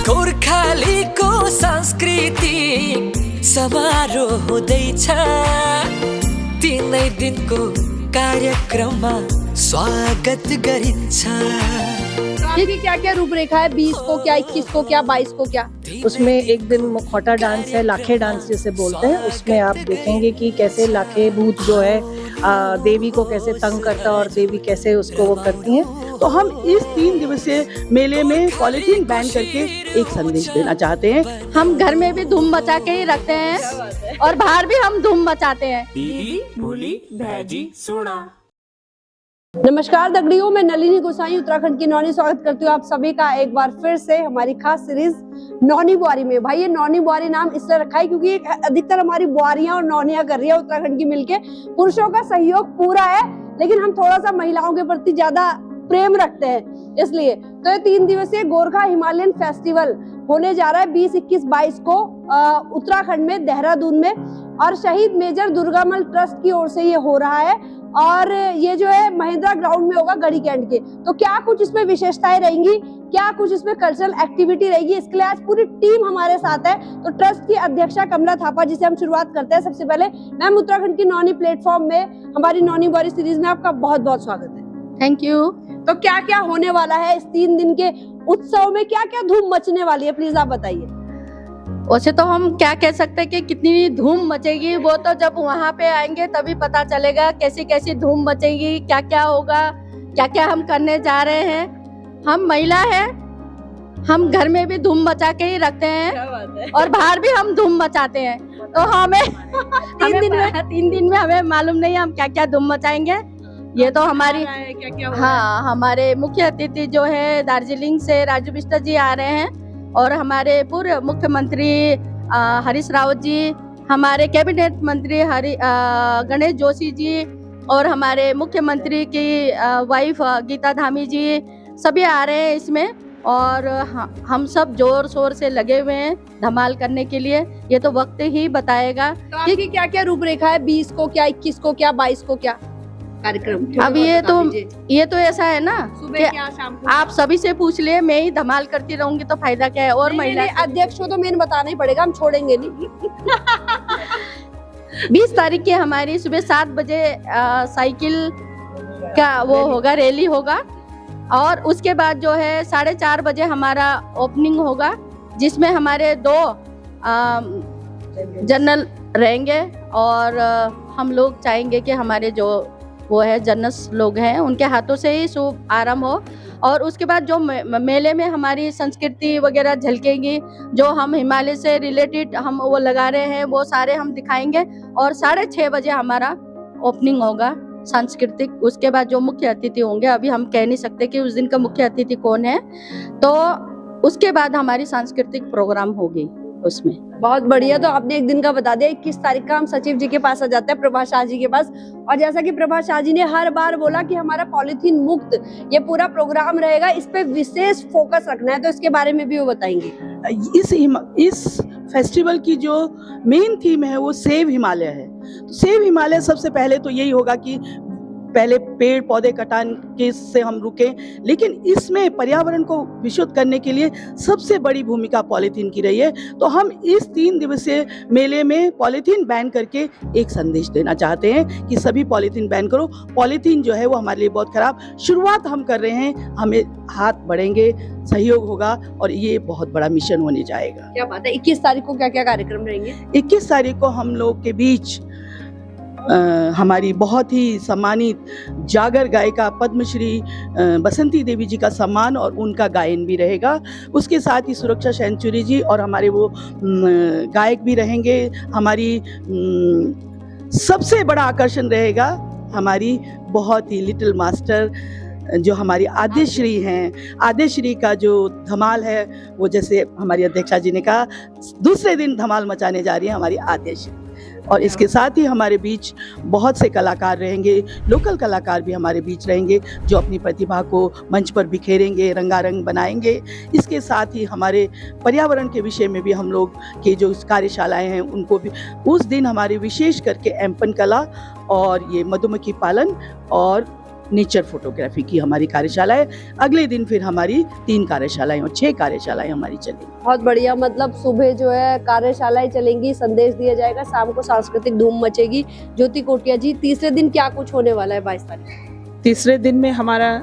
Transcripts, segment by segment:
गोर्खालीको सांस्कृतिक समारोह हुँदैछ। 3 दिनको कार्यक्रममा स्वागत गरिन्छ। ये क्या क्या रूपरेखा है? 20 को क्या, 21 को क्या, 22 को क्या? उसमें एक दिन मुखौटा डांस है, लाखे डांस जिसे बोलते हैं। उसमें आप देखेंगे कि कैसे लाखे भूत जो है देवी को कैसे तंग करता है और देवी कैसे उसको वो करती हैं। तो हम इस 3 दिवसीय मेले में पॉलीथीन बैन करके एक संदेश देना चाहते हैं। हम घर में भी धूम मचा के ही रखते हैं और बाहर भी हम धूम मचाते हैं। दीदी भूली भैजी सुना। नमस्कार दगड़ियों, मैं नलिनी गोसाई उत्तराखंड की नौनी स्वागत करती हूँ आप सभी का एक बार फिर से हमारी खास सीरीज नौनी बुआरी में। भाई ये नौनी बुआरी नाम इसलिए रखा है क्योंकि अधिकतर हमारी बुआरियां और नौनियां कर रही है उत्तराखंड की मिलके। पुरुषों का सहयोग पूरा है लेकिन हम थोड़ा सा महिलाओं के प्रति ज्यादा प्रेम रखते हैं, इसलिए तो ये 3 दिवसीय गोरखा हिमालयन फेस्टिवल होने जा रहा है 20, 21, 22 को उत्तराखंड में देहरादून में, और शहीद मेजर दुर्गामल ट्रस्ट की ओर से ये हो रहा है। और ये जो है महिंद्रा ग्राउंड में होगा गढ़ी कैंट के। तो क्या कुछ इसमें विशेषताएं रहेंगी, क्या कुछ इसमें कल्चरल एक्टिविटी रहेगी, इसके लिए आज पूरी टीम हमारे साथ है। तो ट्रस्ट की अध्यक्षा कमला थापा जिसे हम शुरुआत करते हैं। सबसे पहले मैम, उत्तराखंड की नौनी प्लेटफॉर्म में हमारी नौनी बुआरी सीरीज में आपका बहुत बहुत स्वागत है। Thank you. तो क्या क्या होने वाला है इस 3 दिन के उत्सव में, क्या क्या धूम मचने वाली है, प्लीज आप बताइए। वैसे तो हम क्या कह सकते हैं कि कितनी धूम मचेगी, वो तो जब वहाँ पे आएंगे तभी पता चलेगा कैसी कैसी धूम मचेगी, क्या क्या होगा, क्या क्या हम करने जा रहे हैं। हम महिला हैं, हम घर में भी धूम मचा के ही रखते हैं और बाहर भी हम धूम मचाते हैं। तो हमें 3 दिन में हमें मालूम नहीं हम क्या क्या धूम मचाएंगे। ये तो हमारी हमारे मुख्य अतिथि जो है दार्जिलिंग से राजू बिष्ट जी आ रहे हैं, और हमारे पूर्व मुख्यमंत्री हरीश रावत जी, हमारे कैबिनेट मंत्री गणेश जोशी जी, और हमारे मुख्यमंत्री की वाइफ गीता धामी जी, सभी आ रहे हैं इसमें। और हम सब जोर शोर से लगे हुए हैं धमाल करने के लिए। ये तो वक्त ही बताएगा तो कि क्या क्या रूपरेखा है, 20 को क्या, 21 को क्या, 22 को क्या कार्यक्रम। अब ये तो ऐसा है ना सुबह क्या, शाम को आप सभी से पूछ लिए, मैं ही धमाल करती रहूंगी तो फायदा क्या है। और महिला अध्यक्ष को तो मेन बताना ही पड़ेगा, हम छोड़ेंगे नहीं। 20 तारीख की हमारी सुबह 7 बजे साइकिल का वो होगा, रैली होगा, और उसके बाद जो है 4:30 बजे हमारा ओपनिंग होगा, जिसमें हमारे 2 जनरल रहेंगे। और हम लोग चाहेंगे कि हमारे जो वो है जनरल्स लोग हैं उनके हाथों से ही शुभ आरंभ हो। और उसके बाद जो मेले में हमारी संस्कृति वगैरह झलकेगी, जो हम हिमालय से रिलेटेड हम वो लगा रहे हैं वो सारे हम दिखाएंगे। और 6:30 बजे हमारा ओपनिंग होगा सांस्कृतिक। उसके बाद जो मुख्य अतिथि होंगे, अभी हम कह नहीं सकते कि उस दिन का मुख्य अतिथि कौन है, तो उसके बाद हमारी सांस्कृतिक प्रोग्राम होगी उसमें। बहुत बढ़िया। तो आपने एक दिन का बता दिया, 21 तारीख का हम सचिव जी के पास आ जाते हैं, प्रभा शाह जी के पास। और जैसा कि प्रभा शाह जी ने हर बार बोला कि हमारा पॉलीथीन मुक्त ये पूरा प्रोग्राम रहेगा, इस पे विशेष फोकस रखना है, तो इसके बारे में भी वो बताएंगे। इस फेस्टिवल की जो मेन थीम है वो सेव हिमालय है। तो सेव हिमालय सबसे पहले तो यही होगा कि पहले पेड़ पौधे कटाने से हम रुकें, लेकिन इसमें पर्यावरण को विशुद्ध करने के लिए सबसे बड़ी भूमिका पॉलीथीन की रही है। तो हम इस 3 दिवसीय मेले में पॉलीथीन बैन करके एक संदेश देना चाहते हैं कि सभी पॉलीथीन बैन करो। पॉलीथीन जो है वो हमारे लिए बहुत खराब, शुरुआत हम कर रहे हैं, हमें हाथ बढ़ेंगे, सहयोग होगा और ये बहुत बड़ा मिशन होने जाएगा। क्या बात है। 21 तारीख को क्या क्या कार्यक्रम रहेंगे? 21 तारीख को हम लोग के बीच हमारी बहुत ही सम्मानित जागर गायिका पद्मश्री बसंती देवी जी का सम्मान और उनका गायन भी रहेगा। उसके साथ ही सुरक्षा सेंचुरी जी और हमारे वो गायक भी रहेंगे। हमारी सबसे बड़ा आकर्षण रहेगा हमारी बहुत ही लिटिल मास्टर जो हमारी आद्यश्री हैं। आद्यश्री का जो धमाल है वो, जैसे हमारी अध्यक्षा जी ने कहा, दूसरे दिन धमाल मचाने जा रही है हमारी आद्यश्री। और इसके साथ ही हमारे बीच बहुत से कलाकार रहेंगे, लोकल कलाकार भी हमारे बीच रहेंगे जो अपनी प्रतिभा को मंच पर बिखेरेंगे, रंगारंग बनाएंगे। इसके साथ ही हमारे पर्यावरण के विषय में भी हम लोग की जो कार्यशालाएं हैं उनको भी उस दिन हमारी विशेष करके एम्पन कला और ये मधुमक्खी पालन और नेचर फोटोग्राफी की हमारी कार्यशाला है। अगले दिन फिर हमारी 3 कार्यशालाएं और 6 कार्यशालाएं हमारी चलेंगी। बहुत बढ़िया, मतलब सुबह जो है कार्यशालाएं चलेंगी, संदेश दिया जाएगा, शाम को सांस्कृतिक धूम मचेगी। ज्योति कोटिया जी, तीसरे दिन क्या कुछ होने वाला है 22 तारीख? तीसरे दिन में हमारा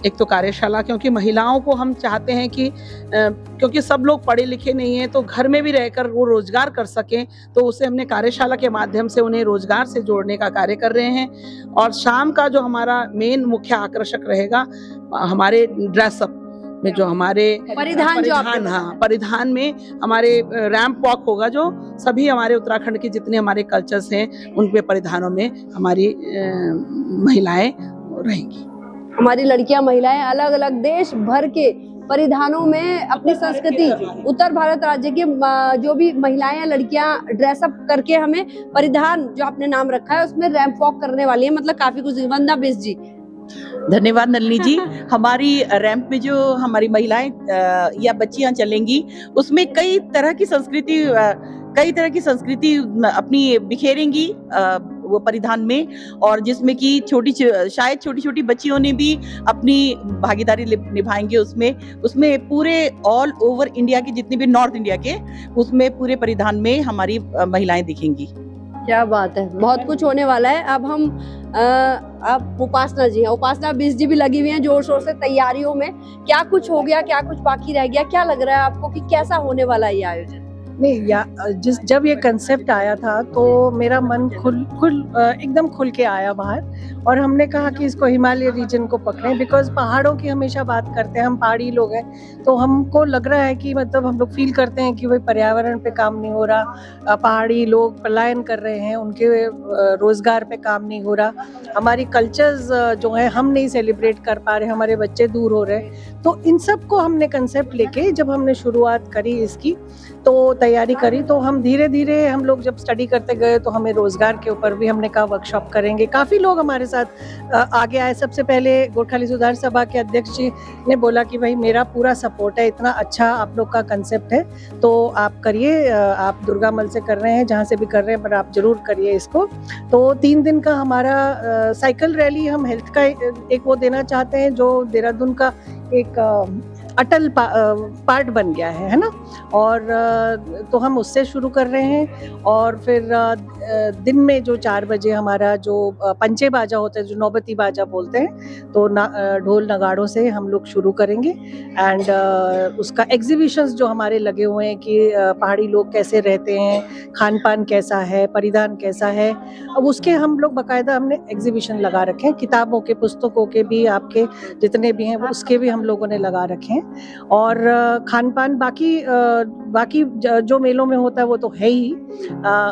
एक तो कार्यशाला, क्योंकि महिलाओं को हम चाहते हैं कि क्योंकि सब लोग पढ़े लिखे नहीं हैं तो घर में भी रहकर वो रोजगार कर सकें, तो उसे हमने कार्यशाला के माध्यम से उन्हें रोजगार से जोड़ने का कार्य कर रहे हैं। और शाम का जो हमारा मेन मुख्य आकर्षक रहेगा, हमारे ड्रेसअप में जो हमारे परिधान में हमारे रैंप वॉक होगा, जो सभी हमारे उत्तराखंड के जितने हमारे कल्चर्स हैं उन पे परिधानों में हमारी महिलाएं रहेंगी। हमारी लड़कियां, महिलाएं अलग अलग देश भर के परिधानों में अपनी संस्कृति, उत्तर भारत राज्य के जो भी महिलाएं लड़कियां ड्रेसअप करके हमें परिधान जो आपने नाम रखा है उसमें रैंप वॉक करने वाली है। मतलब काफी कुछ। वंदना बिष्ट जी, धन्यवाद नलिनी जी। हमारी रैंप में जो हमारी महिलाएं या बच्चियां चलेंगी, उसमें कई तरह की संस्कृति अपनी बिखेरेंगी वो परिधान में, और जिसमें कि शायद छोटी छोटी बच्चियों ने भी अपनी भागीदारी निभाएंगे उसमें पूरे ऑल ओवर इंडिया के जितने भी नॉर्थ इंडिया के, उसमें पूरे परिधान में हमारी महिलाएं दिखेंगी। क्या बात है, बहुत कुछ होने वाला है। अब हम अब उपासना जी हैं, उपासना बिष्ट जी भी लगी हुई हैं जोर शोर से तैयारियों में। क्या कुछ हो गया, क्या कुछ बाकी रह गया, क्या लग रहा है आपको कि कैसा होने वाला है ये आयोजन? नहीं, जब ये कंसेप्ट आया था तो मेरा मन एकदम खुल के आया बाहर, और हमने कहा कि इसको हिमालय रीजन को पकड़ें, बिकॉज पहाड़ों की हमेशा बात करते हैं, हम पहाड़ी लोग हैं, तो हमको लग रहा है कि मतलब हम लोग फील करते हैं कि भाई पर्यावरण पे काम नहीं हो रहा, पहाड़ी लोग पलायन कर रहे हैं, उनके रोजगार पे काम नहीं हो रहा, हमारी कल्चर्स जो है हम नहीं सेलिब्रेट कर पा रहे, हमारे बच्चे दूर हो रहे हैं। तो इन सब को हमने कंसेप्ट लेके जब हमने शुरुआत करी इसकी, तो तैयारी करी, तो हम धीरे धीरे हम लोग जब स्टडी करते गए तो हमें रोजगार के ऊपर भी हमने कहा वर्कशॉप करेंगे। काफ़ी लोग हमारे साथ आगे आए। सबसे पहले गोरखाली सुधार सभा के अध्यक्ष जी ने बोला कि भाई मेरा पूरा सपोर्ट है, इतना अच्छा आप लोग का कंसेप्ट है तो आप करिए, आप दुर्गामल से कर रहे हैं, जहाँ से भी कर रहे हैं, पर आप जरूर करिए इसको। तो 3 दिन का हमारा साइकिल रैली, हम हेल्थ का एक वो देना चाहते हैं, जो देहरादून का एक अटल पार्ट बन गया है ना, और तो हम उससे शुरू कर रहे हैं। और फिर दिन में जो 4 बजे हमारा जो पंचे बाजा होता है, जो नौबती बाजा बोलते हैं, तो ढोल नगाड़ों से हम लोग शुरू करेंगे। एंड उसका एग्जीबिशंस जो हमारे लगे हुए हैं कि पहाड़ी लोग कैसे रहते हैं, खान पान कैसा है, परिधान कैसा है, अब उसके हम लोग बाकायदा हमने एग्जीबिशन लगा रखे हैं, किताबों के, पुस्तकों के भी, आपके जितने भी हैं उसके भी हम लोगों ने लगा रखे हैं। और खान पान बाकी जो मेलों में होता है वो तो है ही।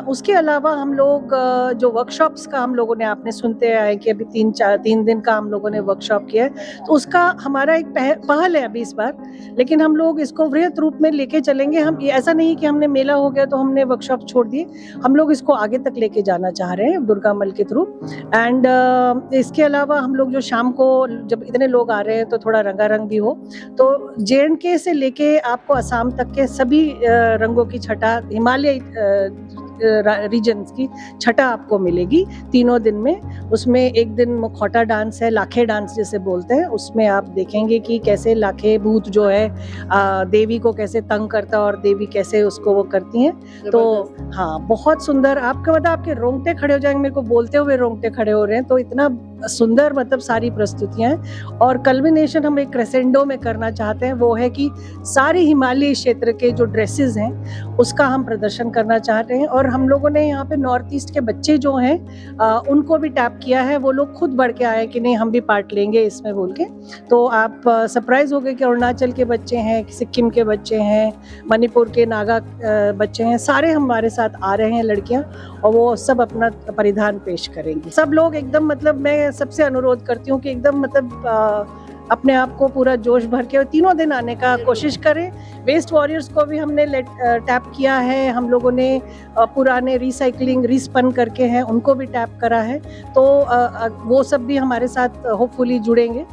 उसके अलावा हम लोग जो वर्कशॉप्स का हम लोगों ने, आपने सुनते आए कि अभी 3 दिन का हम लोगों ने वर्कशॉप किया है, तो उसका हमारा एक पहल है अभी इस बार, लेकिन हम लोग इसको वृहत रूप में लेके चलेंगे। हम ऐसा नहीं कि हमने मेला हो गया तो हमने वर्कशॉप छोड़ दिए, हम लोग इसको आगे तक लेके जाना चाह रहे हैं दुर्गामल के थ्रू। एंड इसके अलावा हम लोग जो शाम को जब इतने लोग आ रहे हैं तो थोड़ा रंगारंग भी हो, तो JNK से लेके आपको असम तक के सभी रंगों की छटा, हिमालय रीजन्स की छटा आपको मिलेगी 3 दिन में। उसमें एक दिन मुखौटा डांस है, लाखे डांस जिसे बोलते हैं, उसमें आप देखेंगे कि कैसे लाखे भूत जो है देवी को कैसे तंग करता है और देवी कैसे उसको वो करती हैं। तो हाँ, बहुत सुंदर, आपका मतलब आपके रोंगटे खड़े हो जाएंगे, मेरे को बोलते हुए रोंगटे खड़े हो रहे हैं, तो इतना सुंदर मतलब सारी प्रस्तुतियां हैं। और कल्मिनेशन हम एक क्रेसेंडो में करना चाहते हैं, वो है कि सारे हिमालयी क्षेत्र के जो ड्रेसेस हैं उसका हम प्रदर्शन करना चाहते हैं। और हम लोगों ने यहाँ पे नॉर्थ ईस्ट के बच्चे जो हैं उनको भी टैप किया है, वो लोग खुद बढ़ के आए कि नहीं हम भी पार्ट लेंगे इसमें बोल के। तो आप सरप्राइज हो गए कि अरुणाचल के बच्चे हैं, सिक्किम के बच्चे हैं, मणिपुर के नागा बच्चे हैं, सारे हमारे साथ आ रहे हैं लड़कियां, और वो सब अपना परिधान पेश करेंगी। सब लोग एकदम, मतलब मैं सबसे अनुरोध करती हूँ कि एकदम मतलब अपने आप को पूरा जोश भर के 3 दिन आने का कोशिश करें। वेस्ट वॉरियर्स को भी हमने टैप किया है, हम लोगों ने पुराने रिसाइकलिंग रिस्पन करके हैं उनको भी टैप करा है, तो वो सब भी हमारे साथ होपफुली जुड़ेंगे।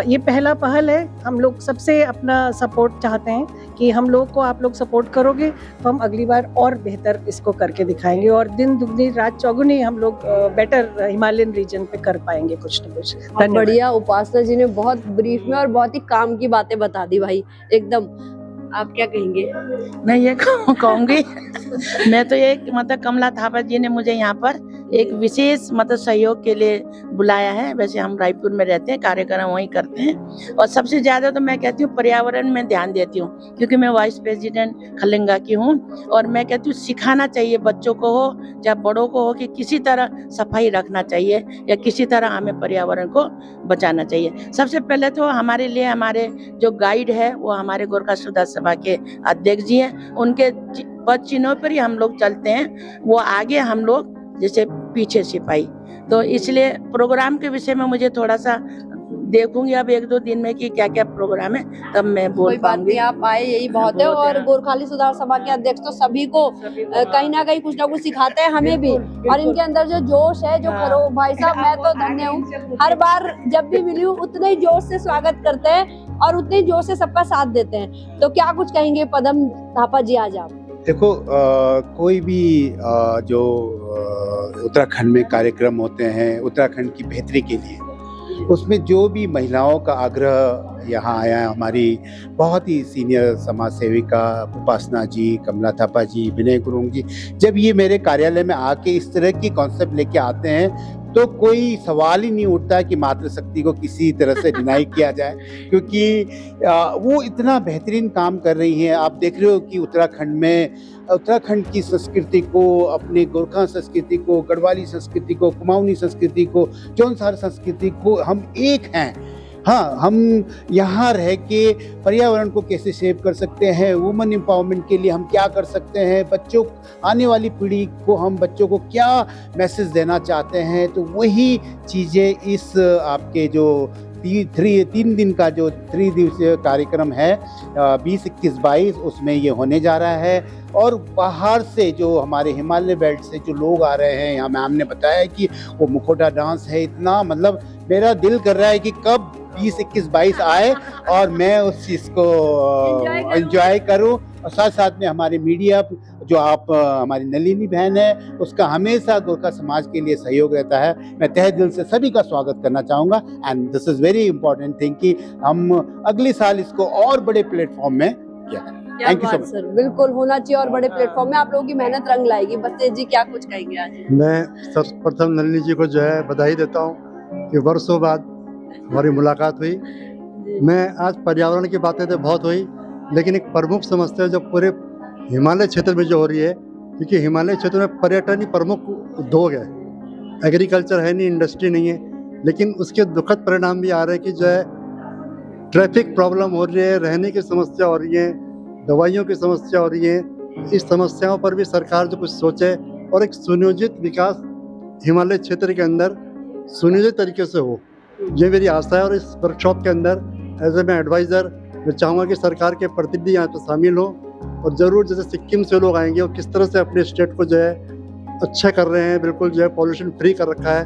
ये पहला पहल है। हम लोग सबसे अपना सपोर्ट चाहते हैं कि हम लोग को आप लोग सपोर्ट करोगे तो हम अगली बार और बेहतर इसको करके दिखाएंगे और दिन दुगनी रात चौगुनी हम लोग बेटर हिमालयन रीजन पे कर पाएंगे कुछ न कुछ। बहुत बढ़िया, उपासना जी ने बहुत ब्रीफ में और बहुत ही काम की बातें बता दी भाई एकदम। आप क्या कहेंगे? मैं ये कहूँगी मैं तो ये मतलब कमला थापा जी ने मुझे यहाँ पर एक विशेष मतलब सहयोग के लिए बुलाया है। वैसे हम रायपुर में रहते हैं, कार्यक्रम वहीं करते हैं और सबसे ज़्यादा तो मैं कहती हूँ पर्यावरण में ध्यान देती हूँ क्योंकि मैं वाइस प्रेसिडेंट खलंगा की हूँ और मैं कहती हूँ सिखाना चाहिए बच्चों को हो चाहे बड़ों को हो कि किसी तरह सफाई रखना चाहिए या किसी तरह हमें पर्यावरण को बचाना चाहिए। सबसे पहले तो हमारे लिए हमारे जो गाइड है वो हमारे गोरखा सुधार सभा के अध्यक्ष जी हैं, उनके पद चिन्हों पर ही हम लोग चलते हैं, वो आगे हम लोग जैसे पीछे सिपाही। तो इसलिए प्रोग्राम के विषय में मुझे थोड़ा सा देखूंगी अब 1-2 दिन में कि क्या क्या प्रोग्राम है, तब मैं बोल पाऊंगी। आप आए यही बहुत है और गोरखाली सुधार सभा के अध्यक्ष तो सभी को कहीं ना कहीं कुछ ना कुछ सिखाते हैं, हमें भी। और इनके अंदर जो जोश है, जो खरो भाई साहब, मैं तो धन्य हूँ। हर बार जब भी मिली हूँ उतने ही जोश से स्वागत करते हैं और उतने ही जोश से सबका साथ देते हैं। तो क्या कुछ कहेंगे पदम थापा जी आज आप? देखो कोई भी जो उत्तराखंड में कार्यक्रम होते हैं उत्तराखंड की बेहतरी के लिए, उसमें जो भी महिलाओं का आग्रह यहाँ आया है, हमारी बहुत ही सीनियर समाज सेविका उपासना जी, कमला थापा जी, विनय गुरुंग जी, जब ये मेरे कार्यालय में आके इस तरह की कॉन्सेप्ट लेके आते हैं तो कोई सवाल ही नहीं उठता कि मातृशक्ति को किसी तरह से डिनाई किया जाए, क्योंकि वो इतना बेहतरीन काम कर रही हैं। आप देख रहे हो कि उत्तराखंड की संस्कृति को, अपने गोरखा संस्कृति को, गढ़वाली संस्कृति को, कुमाऊनी संस्कृति को, जौनसार संस्कृति को हम एक हैं। हाँ, हम यहाँ रह के पर्यावरण को कैसे सेव कर सकते हैं, वुमेन एम्पावरमेंट के लिए हम क्या कर सकते हैं, बच्चों आने वाली पीढ़ी को हम बच्चों को क्या मैसेज देना चाहते हैं, तो वही चीज़ें इस आपके जो 3 दिन का जो 3 दिवसीय कार्यक्रम है 20, 21, 22 उसमें ये होने जा रहा है। और बाहर से जो हमारे हिमालय बेल्ट से जो लोग आ रहे हैं यहाँ, मैम ने बताया कि वो मुखौटा डांस है, इतना मतलब मेरा दिल कर रहा है कि कब 20, 21, 22 आए और मैं उस चीज़ को एंजॉय करूं। और साथ साथ में हमारे मीडिया जो आप हमारी नलिनी बहन है, उसका हमेशा गोरखा समाज के लिए सहयोग रहता है। मैं तहे दिल से सभी का स्वागत करना चाहूँगा and this is very important thing कि हम अगले साल इसको और बड़े प्लेटफॉर्म में किया करें। Thank you so much sir. बिल्कुल होना चाहिए और बड़े प्लेटफॉर्म में आप लोगों की मेहनत रंग लाएगी। बस्ते जी क्या कुछ कहेंगे आज? मैं सर्वप्रथम नलिनी जी को जो है बधाई देता हूँ कि वर्षों बाद हमारी मुलाकात हुई। मैं आज पर्यावरण की बातें तो बहुत हुई, लेकिन एक प्रमुख समस्या जो पूरे हिमालय क्षेत्र में जो हो रही है, क्योंकि हिमालय क्षेत्र में पर्यटन ही प्रमुख उद्योग है, एग्रीकल्चर है नहीं, इंडस्ट्री नहीं है, लेकिन उसके दुखद परिणाम भी आ रहे हैं कि जो है ट्रैफिक प्रॉब्लम हो रही है, रहने की समस्या हो रही है, दवाइयों की समस्या हो रही है। इस समस्याओं पर भी सरकार जो कुछ सोचे और एक सुनियोजित विकास हिमालय क्षेत्र के अंदर सुनियोजित तरीके से हो, ये मेरी आशा है। और इस वर्कशॉप के अंदर एज ए मैं एडवाइज़र मैं चाहूँगा कि सरकार के प्रतिनिधि यहाँ पर शामिल हो और ज़रूर जैसे सिक्किम से लोग आएंगे और किस तरह से अपने स्टेट को जो है अच्छा कर रहे हैं, बिल्कुल जो है पॉल्यूशन फ्री कर रखा है,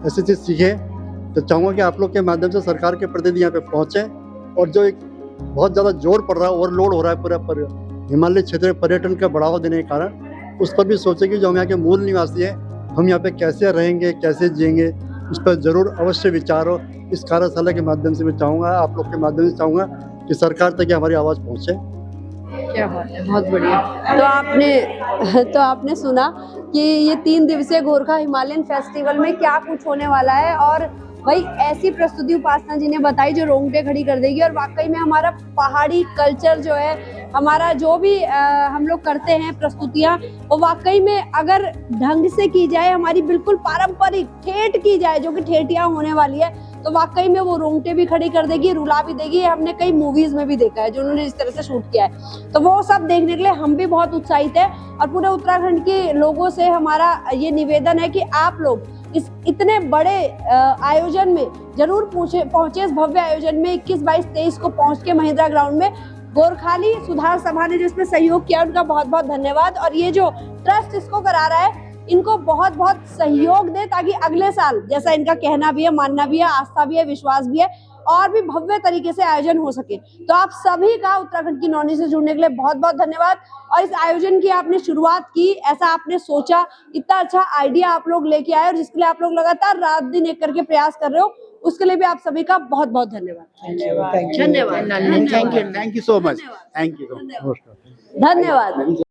ऐसी चीज़ सीखें। तो चाहूँगा कि आप लोग के माध्यम से सरकार के प्रतिनिधि यहाँ पे पहुँचें और जो एक बहुत ज़्यादा जोर पड़ रहा है, ओवरलोड हो रहा है पूरा पर हिमालय क्षेत्र में पर्यटन का बढ़ावा देने के कारण, उस पर भी सोचें कि जो हम यहाँ के मूल निवासी हैं, हम यहाँ पे कैसे रहेंगे, कैसे जिएंगे, उस पर ज़रूर अवश्य विचार हो। इस कार्यशाला के माध्यम से मैं चाहूँगा, आप लोग के माध्यम से चाहूँगा कि सरकार तक हमारी आवाज़ पहुँचे। क्या बात है, बहुत बढ़िया। तो आपने सुना कि ये 3 दिवसीय गोरखा हिमालयन फेस्टिवल में क्या कुछ होने वाला है और भाई ऐसी प्रस्तुति उपासना जी ने बताई जो रोंगटे खड़ी कर देगी। और वाकई में हमारा पहाड़ी कल्चर जो है, हमारा जो भी हम लोग करते हैं प्रस्तुतियाँ, वो वाकई में अगर ढंग से की जाए, हमारी बिल्कुल पारंपरिक ठेठ की जाए, जो कि ठेठियाँ होने वाली है, तो वाकई में वो रोंगटे भी खड़ी कर देगी, रुला भी देगी। हमने कई मूवीज में भी देखा है जो उन्होंने इस तरह से शूट किया है। तो वो सब देखने के लिए हम भी बहुत उत्साहित है। और पूरे उत्तराखंड के लोगों से हमारा ये निवेदन है कि आप लोग इस इतने बड़े आयोजन में जरूर पहुंचे। इस भव्य आयोजन में 21, 22, 23 को पहुंच के महिंद्रा ग्राउंड में गोरखाली सुधार सभा ने जो इसमें सहयोग किया, उनका बहुत बहुत धन्यवाद। और ये जो ट्रस्ट इसको करा रहा है, इनको बहुत बहुत सहयोग दे, ताकि अगले साल, जैसा इनका कहना भी है, मानना भी है, आस्था भी है, विश्वास भी है, और भी भव्य तरीके से आयोजन हो सके। तो आप सभी का उत्तराखंड की नौनी से जुड़ने के लिए बहुत बहुत धन्यवाद। और इस आयोजन की आपने शुरुआत की, ऐसा आपने सोचा, इतना अच्छा आइडिया आप लोग लेके आए और जिसके लिए आप लोग लगातार रात दिन एक करके प्रयास कर रहे हो, उसके लिए भी आप सभी का बहुत बहुत धन्यवाद। Thank you so much. Thank you. धन्यवाद।